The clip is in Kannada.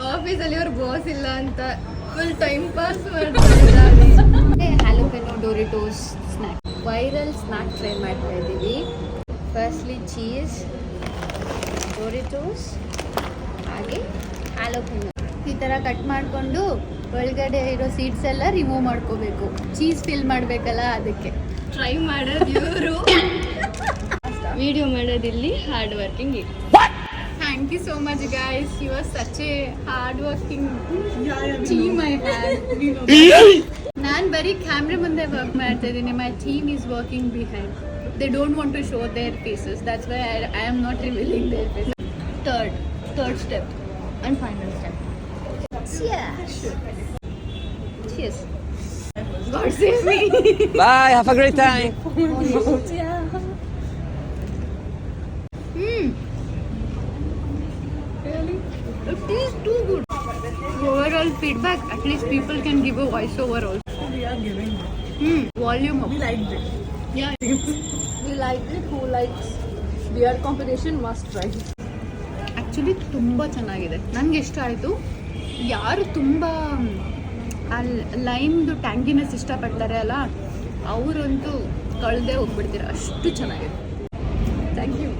ಆಫೀಸಲ್ಲಿ ಅವ್ರ ಬಾಸ್ ಇಲ್ಲ ಅಂತ ಫುಲ್ ಟೈಮ್ ಪಾಸ್ ಮಾಡ್ತಾ ಇದ್ದಾರೆ. ಹ್ಯಾಲೋಪೆನೋ ಡೋರಿಟೋಸ್ ಸ್ನ್ಯಾಕ್, ವೈರಲ್ ಸ್ನ್ಯಾಕ್ ಟ್ರೈ ಮಾಡ್ತಾ ಇದ್ದೀವಿ. ಫಸ್ಟ್ಲಿ ಚೀಸ್, ಡೋರಿಟೋಸ್ ಹಾಗೆ ಹ್ಯಾಲೋಪೆನೋ ಈ ಥರ ಕಟ್ ಮಾಡಿಕೊಂಡು ಒಳಗಡೆ ಇರೋ ಸೀಡ್ಸ್ ಎಲ್ಲ ರಿಮೂವ್ ಮಾಡ್ಕೋಬೇಕು. ಚೀಸ್ ಫಿಲ್ ಮಾಡಬೇಕಲ್ಲ, ಅದಕ್ಕೆ ಟ್ರೈ ಮಾಡೋದು ಇವರು. ವಿಡಿಯೋ ಮಾಡೋದಿಲ್ಲಿ ಹಾರ್ಡ್ ವರ್ಕಿಂಗ್ ಇದೆ. Thank you so much guys, you are such a hard working team I have. ನಾನು ಬರೀ ಕ್ಯಾಮ್ರಾ ಮುಂದೆ ವರ್ಕ್ ಮಾಡ್ತಾ ಇದ್ದೀನಿ. My team is working behind. They don't want to show their faces, that's why I am not revealing their faces. Third step and final step. Cheers. Cheers. God save me. Bye, have a great time. It is too good. Overall feedback, at least people can give a voice over also. We are giving Volume up. We liked it. Yeah. We liked it. Who likes beer competition must try. Actually ತುಂಬ ಚೆನ್ನಾಗಿದೆ, ನನಗೆ ಇಷ್ಟ ಆಯಿತು. ಯಾರು ತುಂಬ ಲೈಮ್ದು ಟ್ಯಾಂಗಿನೆಸ್ ಇಷ್ಟಪಡ್ತಾರೆ ಅಲ್ಲ, ಅವರಂತೂ ಕಳೆದೇ ಹೋಗ್ಬಿಡ್ತೀರ, ಅಷ್ಟು ಚೆನ್ನಾಗಿದೆ. Thank you.